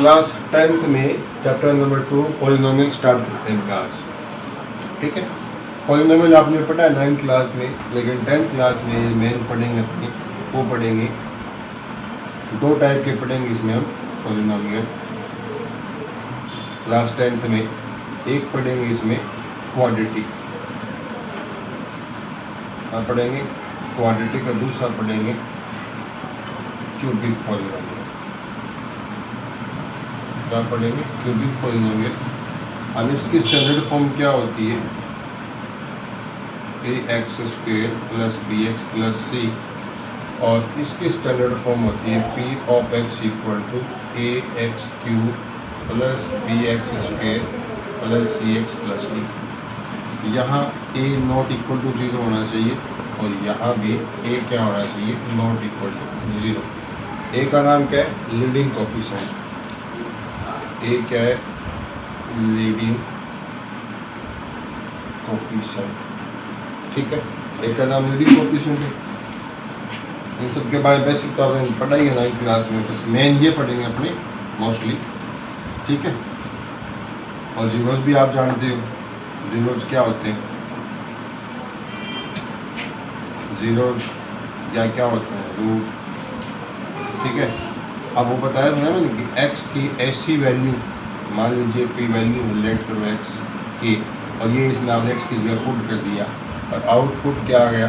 Class 10th में chapter number 2 polynomial start करते हैं क्लास। ठीक है, पॉलिनोमियल आपने पढ़ा है 9th क्लास में, लेकिन 10th क्लास में मेन पढ़ेंगे अपनी वो पढ़ेंगे, दो टाइप के पढ़ेंगे इसमें हम पॉलिनोमियल क्लास 10th में। एक पढ़ेंगे इसमें क्वाड्रेटिक, पढ़ेंगे क्वाड्रेटिक, और दूसरा पढ़ेंगे क्यूबिक पॉलिनोमियल। क्या पढ़ेंगे? Cubic polynomial. अब इसकी स्टैंडर्ड फॉर्म क्या होती है? ax² plus bx plus c, और इसकी स्टैंडर्ड फॉर्म होती है p of x equal to ax³ plus bx² plus cx plus d। यहाँ a नॉट इक्वल टू 0 होना चाहिए, और यहाँ भी a क्या होना चाहिए? Not equal to 0। a का नाम क्या है? Leading coefficient. a क्या है? Leading coefficient. ठीक है, a का नाम लीडिंग कोफिशिएंट है। इन सब के बारे में बेसिक तो आपने पढ़ाई है 9th क्लास में, बस मेन ये पढ़ेंगे अपने मोस्टली। ठीक है, और जीरोस भी आप जानते हो, जीरोस क्या होते हैं? जीरोस या क्या होते हैं? रूट। ठीक है, अब वो बताया था ना मैंने कि x की ऐसी वैल्यू, मान लीजिए p वैल्यू रिलेट करो x की, और ये इसमें आपने x की जगह पुट कर दिया, और आउटपुट क्या आ गया?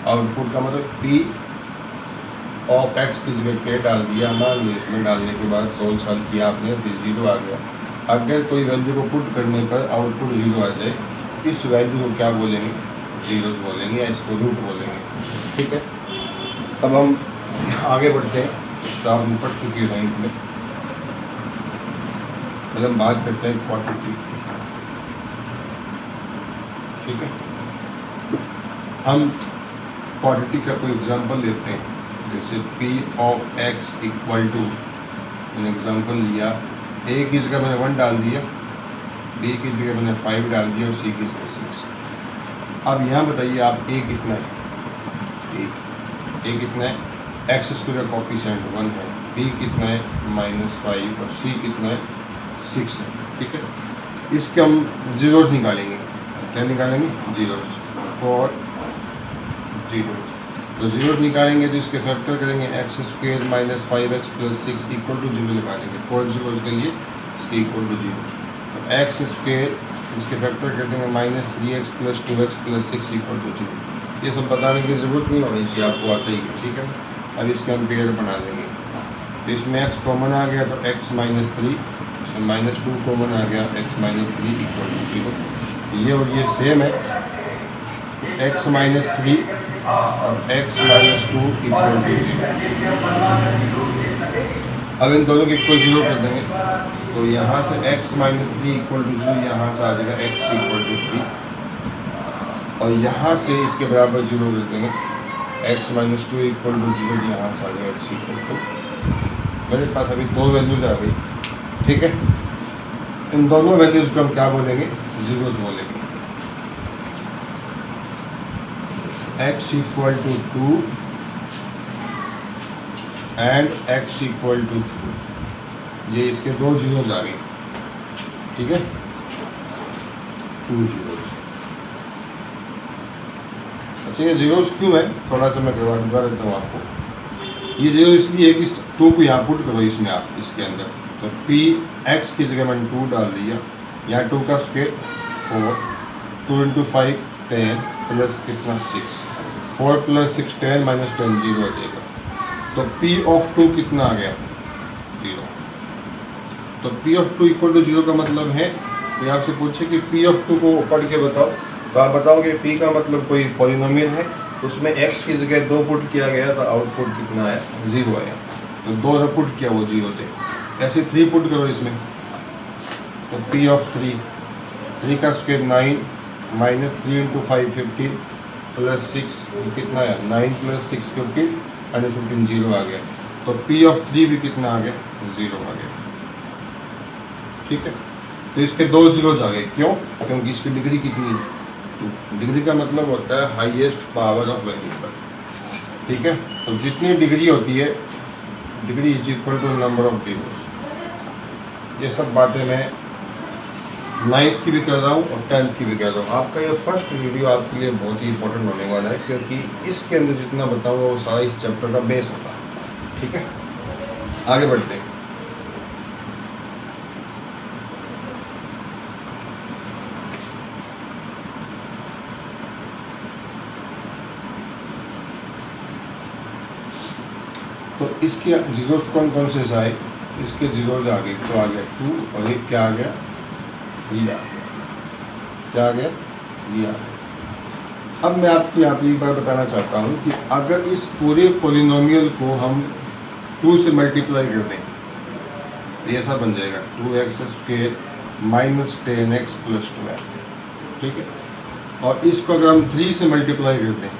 आउटपुट का मतलब p ऑफ x की जगह k डाल दिया, मान लो इसमें डालने के बाद सोल्व सॉल्व किया आपने, फिर 0 आ गया। अगर कोई वैल्यू को पुट करने पर आउटपुट 0 आ जाए, इस वैल्यू को क्या बोलेंगे? जीरोस बोलेंगे, या इसको रूट बोलेंगे। ठीक है, अब हम आगे बढ़ते हैं। तो आप पढ़ चुके हैं 9th में, मतलब हम बात करते हैं क्वाड्रेटिक। ठीक है, हम क्वाड्रेटिक का कोई एग्जांपल लेते हैं, जैसे p of x equal to, example लिया, a की जगह मैंने 1 डाल दिया, b की जगह मैंने 5 डाल दिया, और c की जगह 6। अब यहाँ बताइए आप a कितना है? a कितना है? x² का कोफिशिएंट 1 है, b कितना है? -5, और c कितना है? 6 है। ठीक है, इसके हम जीरोस निकालेंगे। क्या निकालेंगे? जीरोस। फॉर जीरोस, तो जीरोस निकालेंगे तो इसके फैक्टर करेंगे, x² - 5x plus 6 equal to 0 निकालेंगे। फॉर जीरोस के लिए इसके इक्वल टू 0, तो x² इसके फैक्टर कर देंगे -3x plus 2x plus 6 equal to 0। ये सब बताने की ज़रूरत नहीं होनी चाहिए, आपको आता ही है। ठीक है, अब इसके हम पेयर बना देंगे, तो इसमें x कॉमन आ गया तो x - 3, इसमें -2 कॉमन आ गया, x - 3 इक्वल टू 0। ये और ये सेम है, x - 3 और x - 2 इक्वल टू 0। अब इन दोनों के इक्वल 0 कर देंगे, तो यहाँ से x - 3 इक्वल टू 0, यहाँ से आ जाएगा x इक्वल टू 3, और यहाँ से इसके बराबर 0 कर देंगे, x - 2 इक्वल टू 0, यहाँ से आ जाएगा x इक्वल टू। मेरे पास अभी दो वैल्यूज आ गई। ठीक है, इन दोनों वैल्यूज को हम क्या बोलेंगे? जीरोस बोलेंगे। x equal to 2 and x equal to 3, ये इसके दो जीरोस आ गए। ठीक है, 2 जीरोस। अच्छा, ये जीरोस क्यों है? थोड़ा सा मैं करवा देता हूँ आपको। ये जीरो इसलिए है कि 2 को यहाँ पुट करो इसमें, आप इसके अंदर, तो p x की जगह मैंने 2 डाल दिया, यहाँ 2 का स्क्वायर 4, 2 × 5 10 प्लस कितना 6, 4 प्लस 6 10 - 10 0 आ जाएगा। तो p ऑफ 2 कितना आ गया? 0। तो p ऑफ 2 इक्वल टू 0 का मतलब है, ये आपसे पूछे कि p ऑफ 2 को पढ़ के बताओ, तो आप बताओगे p का मतलब कोई पॉलिनोमियल है, उसमें x की जगह 2 पुट किया गया, तो आउटपुट कितना है? 0 आया। तो 2 ने पुट किया, वो 0 थे। ऐसे 3 पुट करो इसमें, तो p ऑफ 3 का स्क्वायर 9 -3 × 5 15 प्लस 6 कितना है? 9 प्लस 6 15, और 15 0 आ गया। तो p ऑफ 3 भी कितना आ गया? 0 आ गया। ठीक है, तो इसके दो जीरोस आ गए। क्यों? क्योंकि इसकी डिग्री कितनी है? 2। डिग्री का मतलब होता है हाईएस्ट पावर ऑफ वेरिएबल। ठीक है, तो जितनी डिग्री होती है, degree is equal to number of zeros. ये सब बातें मैं 9th की भी कर रहा हूँ और 10th की भी कर रहा हूँ। आपका ये फर्स्ट वीडियो आपके लिए बहुत ही इंपॉर्टेंट होने वाला है, क्योंकि इसके अंदर जितना बताऊँगा वो सारा इस चैप्टर का बेस होगा। ठीक है, आगे बढ़ते हैं। तो इसके जीरोस कौन कौन से आए, इसके जीरोज आ गए, तो आ गया 2 और एक क्या आ गया 3 आ गया, क्या आ गया 3 आ गया। अब मैं आपको यहाँ पे एक बार बताना चाहता हूँ कि अगर इस पूरे पोलिनोमियल को हम 2 से मल्टीप्लाई कर दें तो ये ऐसा बन जाएगा 2x² माइनस 10x प्लस 12। ठीक है, और इसको अगर हम 3 से मल्टीप्लाई कर दें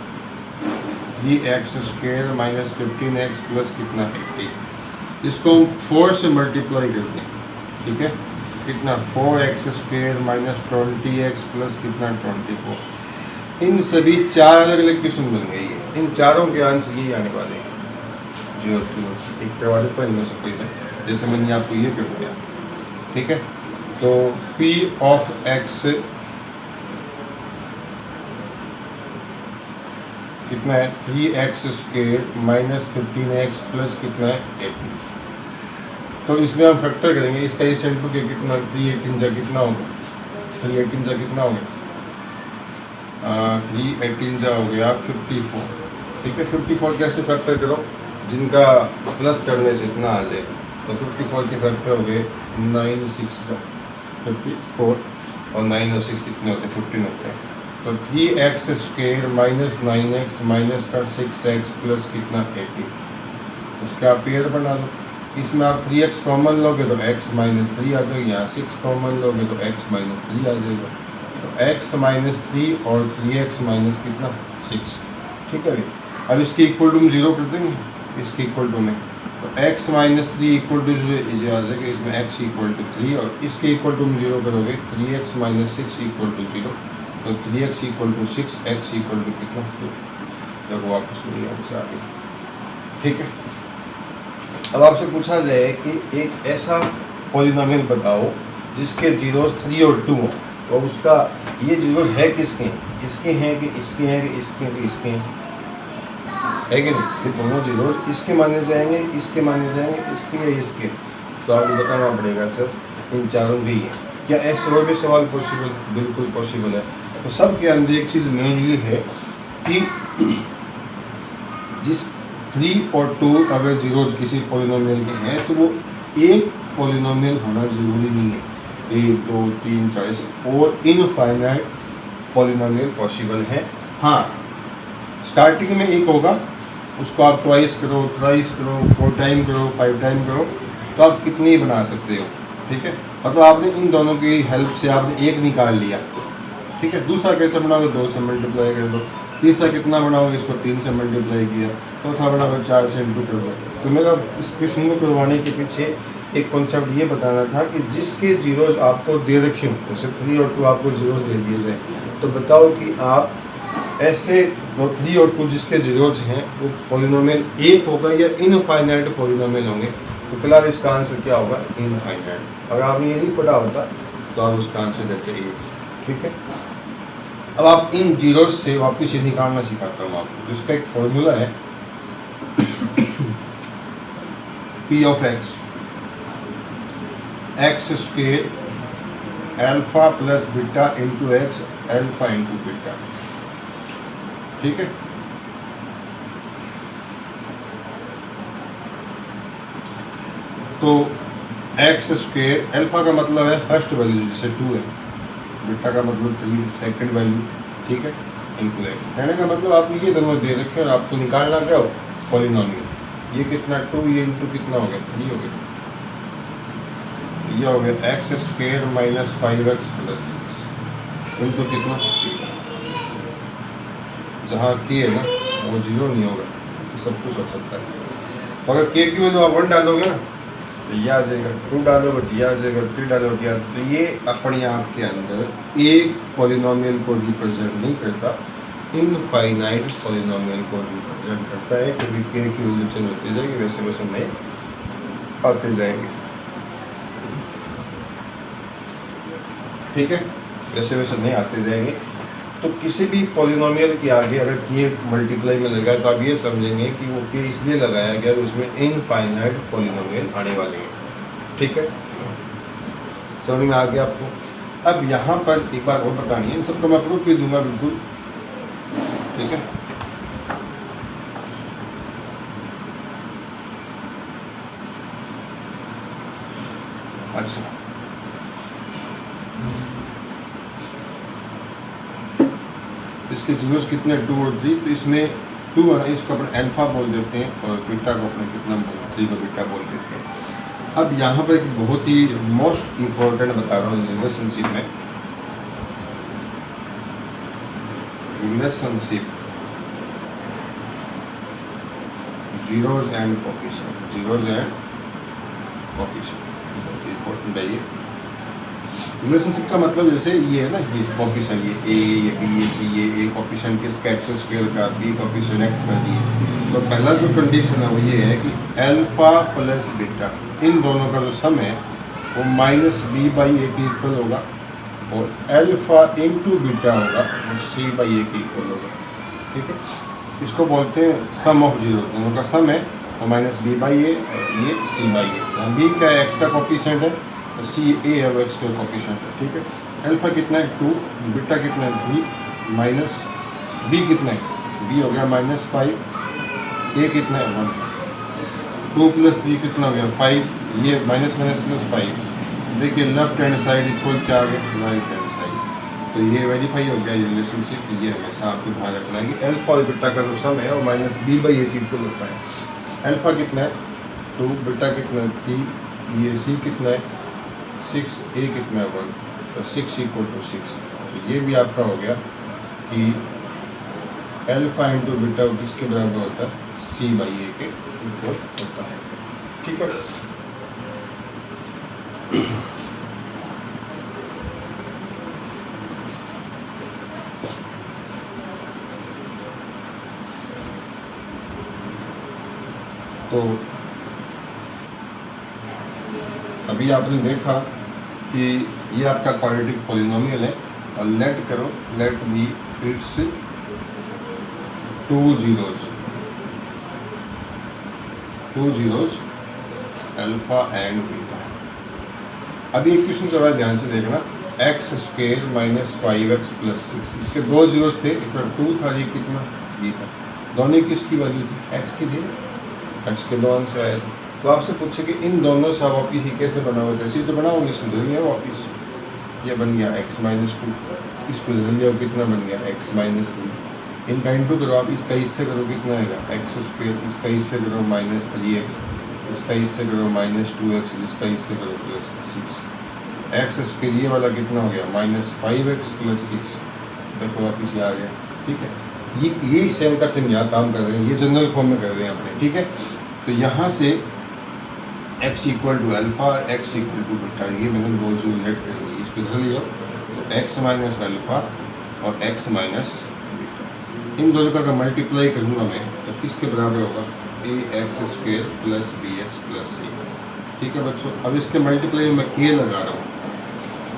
3x² माइनस 15x प्लस कितना 80, इसको हम 4 से मल्टीप्लाई कर दें, ठीक है, कितना 4x² माइनस 20x प्लस कितना 24। इन सभी 4 अलग अलग किस्म बन गई है। इन चारों के आंसर यही आने वाले हैं, जो एक करवा देता है इनमें से कोई है, जैसे मैंने आपको ये कर दिया। ठीक है, तो P ऑफ x कितना है 3x² माइनस 15x प्लस कितना है 80। तो इसमें हम फैक्टर करेंगे, इसका इस इंटू के कितना 318 जा कितना होगा 318 जा कितना हो गया 318 जा हो गया 54। ठीक है, 54 कैसे फैक्टर करो, जिनका प्लस करने से इतना आ जाए, तो 54 के फैक्टर हो गए 9 6 54 और 9 और 6 कितने होते हैं 15 होते हैं। तो 3x² माइनस 9x माइनस का 6x प्लस कितना 80, इसका आप पेयर बना लो। इसमें आप 3x कॉमन लोगे तो x माइनस 3 आ जाएगा, यहाँ 6 कॉमन लोगे तो x माइनस 3 आ जाएगा, तो x माइनस 3 और 3x माइनस कितना 6। ठीक है, अब इसके इक्वल टू हम 0 कर देंगे, इसके इक्वल टू में, तो x माइनस 3 इक्वल टू जो आ जाएगा, इसमें x इक्वल टू 3 और इसके इक्वल टू हम 0 करोगे 3x माइनस 6 इक्वल टू 0, तो 3x equal to 6, x equal to कितना 2। जब वापस वही आंसर आ गया। ठीक है, अब आपसे पूछा जाए कि एक ऐसा पॉलिनोमियल बताओ जिसके जीरोस 3 और 2 हो, तो उसका ये जीरोस है किसके, इसके हैं कि इसके हैं कि इसके हैं कि इसके हैं, है कि नहीं। ये दोनों जीरोस इसके माने जाएंगे, इसके माने जाएंगे, इसके या इसके, तो आपको बताना पड़ेगा सर इन चारों के ही है। क्या ऐसे और भी सवाल पॉसिबल, बिल्कुल पॉसिबल है। तो सब के अंदर एक चीज़ मेनली है कि जिस 3 और 2 अगर जीरोज किसी पॉलिनोमियल के हैं तो वो एक पॉलिनोमियल होना ज़रूरी नहीं है, 1 2 3 4 और इनफाइनाइट पॉलिनोमियल पॉसिबल है। हाँ, स्टार्टिंग में एक होगा, उसको आप ट्वाइस करो, थ्राइस करो, 4 टाइम करो, 5 टाइम करो, तो आप कितने ही बना सकते हो। ठीक है, मतलब आपने इन दोनों की हेल्प से आपने एक निकाल लिया। ठीक है, दूसरा कैसे बनाओगे 2 से मल्टीप्लाई कर दो, तीसरा कितना बनाओगे इसको 3 से मल्टीप्लाई किया, चौथा बनाओगे 4 से इंटू कर दो। तो मेरा इस क्वेश्चन को करवाने के पीछे एक कॉन्सेप्ट ये बताना था कि जिसके जीरोज आपको दे रखे हों, जैसे 3 और 2 आपको जीरोज दे दिए जाए, तो बताओ कि आप ऐसे 3 और 2 जिसके जीरोज हैं वो पॉलिनोमियल एक होगा या इनफाइनाइट पॉलिनोमियल होंगे। तो फिलहाल इसका आंसर क्या होगा इनफाइनाइट। अगर आपने ये नहीं पढ़ा होता तो आप उसका आंसर देते रहिए। ठीक है, अब आप इन जीरोज से वापस ये निकालना सिखाता हूँ आपको, जिसका एक फॉर्मूला है P of x² alpha plus beta into x alpha into beta. ठीक है, तो x² अल्फा का मतलब है फर्स्ट वैल्यू, जैसे 2 है, बीटा का मतलब 3 सेकंड वैल्यू। ठीक है, इंटू एक्स, कहने का मतलब आपको ये दोनों दे रखे और आपको निकालना क्या हो पॉलिनोमियल। ये कितना 2, ये इंटू कितना हो गया 3 हो गया, ये हो गया x² minus 5x plus 6 into कितना 3। जहाँ k है ना वो 0 नहीं होगा, तो सब कुछ हो सकता है। तो अगर k की वैल्यू आप 1 डालोगे ना तो ये आ जाएगा, 2 डालोगे तो ये आ जाएगा, 3 डालोगे यार, तो ये अपने आप के अंदर एक पॉलिनोमियल को रिप्रेजेंट नहीं करता, इनफाइनाइट पॉलिनोमियल को रिप्रेजेंट करता है, क्योंकि k की वैल्यू चेंज होती जाएगी, वैसे वैसे नए आते जाएंगे। ठीक है, वैसे वैसे नहीं आते जाएंगे। तो किसी भी पॉलिनोमियल के आगे अगर के मल्टीप्लाई में लगा तो आप ये समझेंगे कि वो के इसलिए लगाया गया उसमें इनफाइनाइट पॉलिनोमियल आने वाले हैं। ठीक है, समझ में आ गया आपको। अब यहाँ पर एक बार और बतानी है, इन सबको मैं प्रूफ भी दूंगा बिल्कुल। ठीक है, अच्छा इसके जीरोस कितने 2 और 3, तो इसमें 2 है ना, इसको अपन अल्फा बोल देते हैं और बीटा को अपने कितना बोल 3 को बीटा बोल देते हैं। अब यहाँ पर एक बहुत ही मोस्ट इम्पोर्टेंट बता रहा हूँ रिलेशनशिप में, relationship zeros and coefficient, zeros and coefficient important है ये। रिलेशनशिप का मतलब जैसे ये है ना, ये कोफिशिएंट, ये ए, ये बी, ये सी, ये ए कोफिशिएंट किसका एक्स स्क्वायर का, बी कोफिशिएंट एक्स का दी। तो पहला जो कंडीशन है वो ये है कि अल्फा प्लस बीटा इन दोनों का जो सम है वो माइनस बी बाई ए के इक्वल होगा और अल्फा इंटू बीटा होगा वो सी बाई ए के इक्वल होगा। ठीक है, इसको बोलते हैं सम ऑफ जीरो, दोनों का सम है और माइनस बी बाई ए और ये सी बाई ए। बी क्या है, एक्स का कोफिशिएंट है, तो सी ए है वो एक्स का कोफिशिएंट है। ठीक है, अल्फा कितना है 2, बीटा कितना है 3, माइनस बी कितना है, बी हो गया -5, ए कितना है 1, 2 + 3 कितना हो गया 5, ये माइनस प्लस 5। देखिए लेफ्ट हैंड साइड इक्वल क्या आ गया, राइट हैंड साइड। तो ये वेरीफाई हो गया रिलेशनशिप। ये हमेशा आपको ध्यान रखना है कि अल्फा और बीटा का जो सम है और माइनस बी बाई ए की इक्वल होता है। अल्फा कितना है 2, बीटा कितना है 3, ये सी कितना है 6, ए कितना है 1, तो 6 = 6। तो ये भी आपका हो गया कि अल्फा इंटू बीटा किसके बराबर होता है, सी बाई ए के इक्वल होता है। ठीक है, तो अभी आपने देखा कि ये आपका क्वाड्रेटिक पॉलिनोमियल है और लेट करो, let be its 2 zeros alpha and beta. अभी एक क्वेश्चन का ध्यान से देखना, x² - 5x + 6, इसके 2 जीरोस थे, एक बार 2 था, ये कितना ये था, दोनों किसकी वैल्यू थी, x की थी, x के 2 आंसर आए थे। तो आपसे पूछे कि इन दोनों से वापिस ही कैसे बना हुआ था, इसी तो बनाओगे, इसमें धो गया वापिस, ये बन गया x - 2, इसको धो गया कितना बन गया x - 3। इनका इंटू करो आप, इसका इससे करो कितना आएगा x², इसका इससे करो -3x, इसका इससे करो -2x, इसका इससे करो +6, x² ये वाला कितना हो गया -5x + 6। देखो वापिस ये आ गया। ठीक है, ये सेम का सेम यहाँ काम कर रहे हैं, ये जनरल फॉर्म में कर रहे हैं अपने। ठीक है, तो यहाँ से x = अल्फा, x = बीटा, ये मैंने 2 जो लेट कर ली, इसको धर लिया, तो x - अल्फा और x - बीटा, इन दोनों का अगर मल्टीप्लाई करूँगा मैं तो किसके बराबर होगा, ax² + bx + c। ठीक है बच्चों, अब इसके मल्टीप्लाई में मैं k लगा रहा हूँ,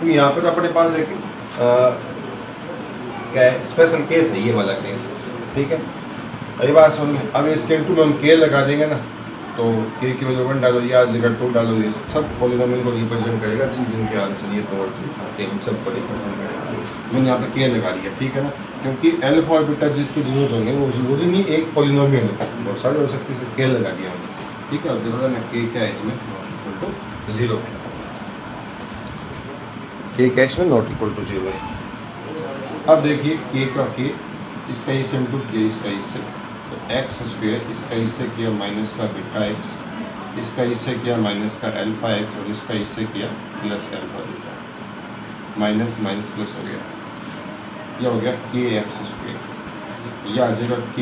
तो यहाँ पर अपने पास एक क्या है, स्पेशल केस है, ये वाला केस। ठीक है, अरे बात सुन, अब इसके इंटू में हम k लगा देंगे ना, तो k की वजह 1 डालो, या जगह 2 डालो, ये सब पॉलिनोमियल को रिप्रेजेंट करेगा जिनके आंसर ये 2 और 3 आते हैं, हम सब को रिप्रेजेंट करेगा। मैंने यहाँ पे k लगा दिया। ठीक है ना, क्योंकि अल्फा और बीटा जिसकी जरूरत होंगे वो जरूरी नहीं एक पॉलिनोमियल है, बहुत सारे हो सकते हैं, k लगा दिया हमने। ठीक है, अब देखो ना k क्या है इसमें, = 0, k क्या इसमें = 0 है। अब देखिए k का k, इसका इस इंटू k, इसका इससे, तो x², इसका इससे किया माइनस का बीटा x, इसका इससे किया माइनस का अल्फा x और इसका इससे किया plus alpha beta, minus minus plus हो गया, यह हो गया kx², यह आ जाएगा k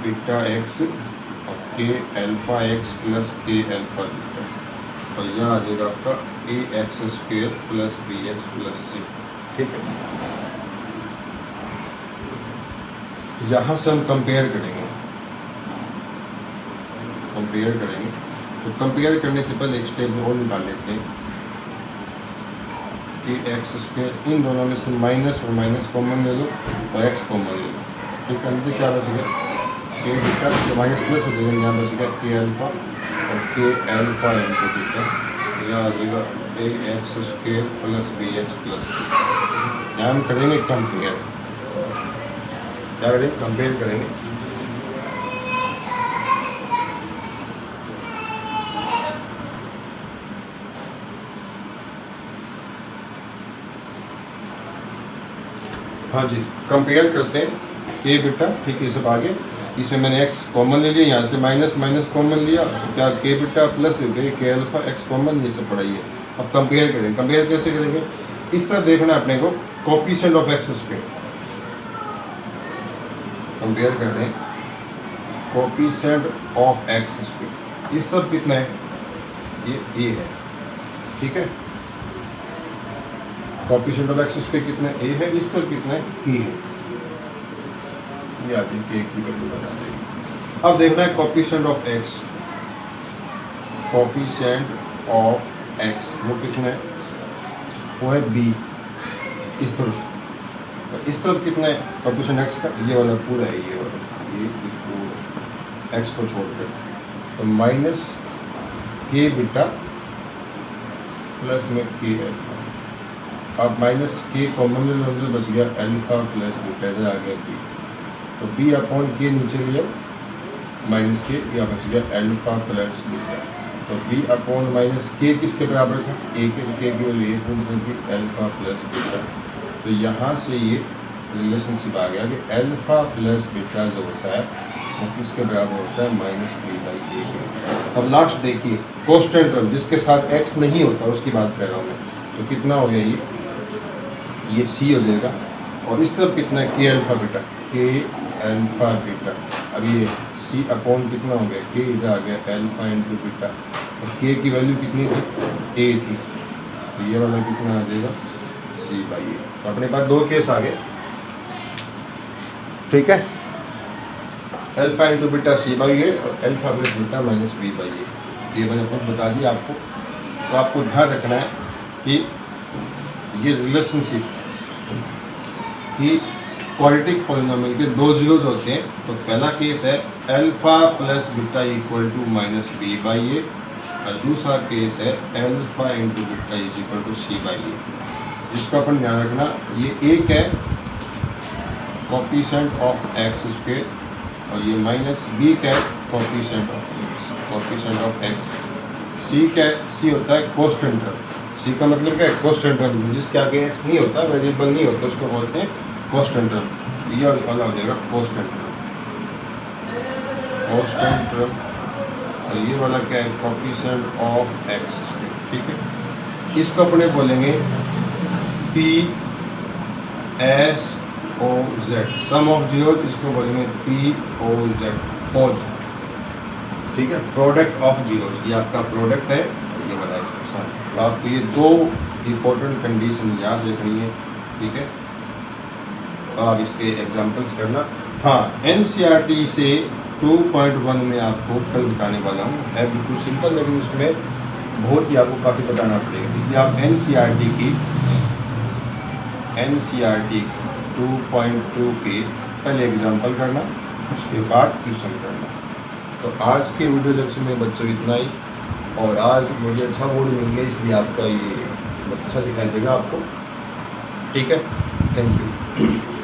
बीटा x और k alpha x plus k alpha beta, और यह आ जाएगा आपका ax² + bx + c। ठीक है, यहाँ से हम कंपेयर करेंगे, तो कंपेयर करने से पहले एक स्टेप और निकाल लेते हैं के एक्स स्क्वायर, इन दोनों में से माइनस और माइनस कॉमन ले लो और एक्स कॉमन ले लो। ठीक है, अंदर क्या बचेगा के बीटा, तो माइनस प्लस हो जाएगा, यहाँ बचेगा के अल्फा और के अल्फा इंटू बीटा, यहाँ आ जाएगा A X square plus B X plus. यहाँ हम करेंगे कंपेयर, क्या करेंगे कंपेयर करेंगे। हाँ जी, कंपेयर करते हैं के बीटा। ठीक है, सब आगे इसमें मैंने एक्स कॉमन ले लिया, यहाँ से माइनस माइनस कॉमन लिया, तो क्या के बीटा प्लस के अल्फा एक्स कॉमन, ये सब पढ़ाइए। अब कंपेयर करेंगे, कंपेयर कैसे करेंगे, इस तरह देखना अपने को coefficient of x square, compare कर रहे हैं कोफिशिएंट ऑफ एक्स स्क्वायर, इस तरफ कितना है, ये ए है। ठीक है, कोफिशिएंट ऑफ एक्स स्क्वायर कितना ए है, इस तरफ कितना है के है, ये आती है के की वैल्यू बता देगी। अब देखना है coefficient of x, coefficient of x वो कितना है, वो है बी, इस तरफ, तो इस तरफ कितना है कोफिशिएंट एक्स का, ये वाला पूरा है, ये वाला, ये पूरा एक्स को छोड़कर, तो माइनस के बीटा प्लस में के अल्फा। अब माइनस के कॉमन में अंदर बच गया अल्फा प्लस बीटा, इधर आ गया बी, तो बी अपॉन के नीचे लिया माइनस के, या बच गया अल्फा प्लस बीटा, तो बी अपॉन माइनस के किसके बराबर था, ए के वैल्यू ए थी अल्फा प्लस बीटा, तो यहाँ से ये रिलेशनशिप आ गया कि अल्फा प्लस बीटा जो होता है वो किसके बराबर होता है, माइनस बी बाई ए के। अब लास्ट देखिए कांस्टेंट टर्म जिसके साथ एक्स नहीं होता उसकी बात कर रहा हूँ मैं, तो कितना हो गया ये सी हो जाएगा, और इस तरफ कितना है के अल्फा बीटा, के अल्फा बीटा। अब ये सी अपॉन कितना हो गया, के इधर आ गया अल्फा इंटू बीटा, और के की वैल्यू कितनी थी, ए थी, तो ये वाला कितना आ जाएगा सी बाई ए। तो अपने पास दो केस आ गए। ठीक है, alpha into beta C by A और alpha plus beta minus B by A, ये मैंने आपको बता दिया आपको। तो आपको ध्यान रखना है कि ये रिलेशनशिप कि क्वाड्रेटिक पॉलिनोमियल के दो जीरोज होते हैं, तो पहला केस है alpha plus beta equal to minus B by A, और दूसरा केस है alpha into beta is equal to C by A. जिसका अपन ध्यान रखना, ये एक है कोफिशिएंट ऑफ एक्स स्क्वायर, और ये माइनस बी क्या है कोफिशिएंट ऑफ एक्स। सी क्या है, सी होता है कांस्टेंट टर्म, सी का मतलब क्या है कांस्टेंट टर्म, जिसके आगे एक्स नहीं होता, वेरिएबल नहीं होता, उसको बोलते हैं कांस्टेंट टर्म। ये वाला हो जाएगा कांस्टेंट टर्म, और ये वाला क्या है कोफिशिएंट ऑफ एक्स स्क्वायर। ठीक है, इसको अपने बोलेंगे P S O Z, sum of zeros, इसको बोलेंगे पी ओ जेड, पोज। ठीक है, प्रोडक्ट ऑफ जीरोज, ये आपका प्रोडक्ट है, ये वाला इसके साथ। तो आपको ये दो इम्पोर्टेंट कंडीशन याद रखनी है। ठीक है, और इसके एग्जांपल्स करना। हाँ, एनसीईआरटी से 2.1 में आपको कल बताने वाला हूँ, है बिल्कुल सिंपल, लेकिन उसमें बहुत ही आपको काफ़ी बताना पड़ेगा, इसलिए आप एनसीईआरटी 2.2 के पहले एग्जांपल करना, उसके बाद क्वेश्चन करना। तो आज के वीडियो लेक्चर में बच्चों इतना ही, और आज मुझे अच्छा मूड मिल गया, इसलिए आपका ये अच्छा दिखाई देगा आपको। ठीक है, थैंक यू।